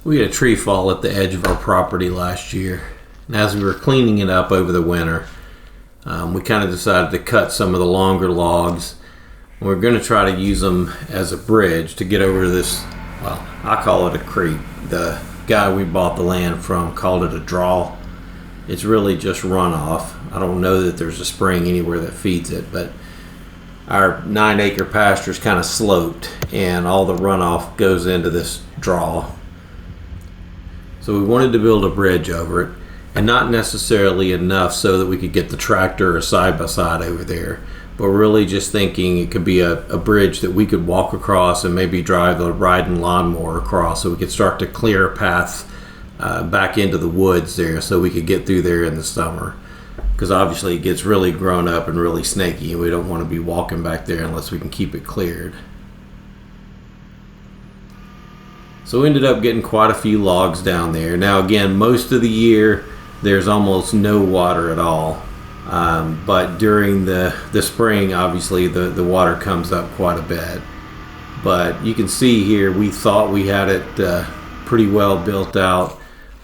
We had a tree fall at the edge of our property last year, and as we were cleaning it up over the winter, we kind of decided to cut some of the longer logs. We're going to try to use them as a bridge to get over this, well, I call it a creek. The guy we bought the land from called it a draw. It's really just runoff. I don't know that there's a spring anywhere that feeds it, but our 9-acre pasture is kind of sloped, and all the runoff goes into this draw. So we wanted to build a bridge over it, and not necessarily enough so that we could get the tractor or side-by-side over there, but really just thinking it could be a bridge that we could walk across and maybe drive a riding lawnmower across, so we could start to clear a path back into the woods there so we could get through there in the summer. Because obviously it gets really grown up and really snaky, and we don't want to be walking back there unless we can keep it cleared. So we ended up getting quite a few logs down there. Now again, most of the year there's almost no water at all. But during the spring, obviously the water comes up quite a bit. But you can see here, we thought we had it pretty well built out.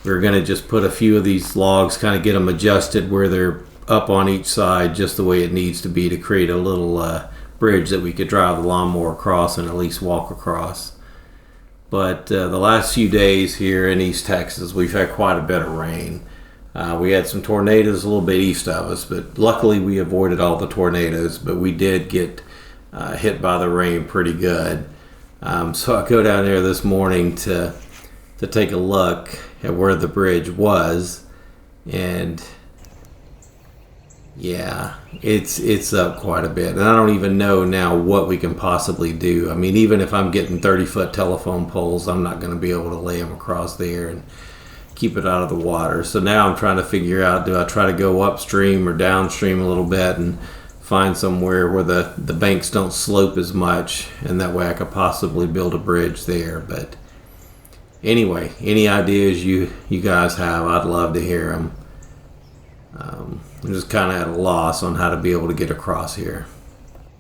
We're going to just put a few of these logs, kind of get them adjusted where they're up on each side just the way it needs to be to create a little bridge that we could drive the lawnmower across and at least walk across. But the last few days here in East Texas, we've had quite a bit of rain. We had some tornadoes a little bit east of us, but luckily we avoided all the tornadoes, but we did get hit by the rain pretty good. So I go down there this morning to take a look at where the bridge was, and yeah, it's up quite a bit, and I don't even know now what we can possibly do. I mean, even if I'm getting 30-foot telephone poles, I'm not going to be able to lay them across there and keep it out of the water. So now I'm trying to figure out, do I try to go upstream or downstream a little bit and find somewhere where the banks don't slope as much, and that way I could possibly build a bridge there. But anyway, any ideas you guys have, I'd love to hear them. I'm just kind of at a loss on how to be able to get across here.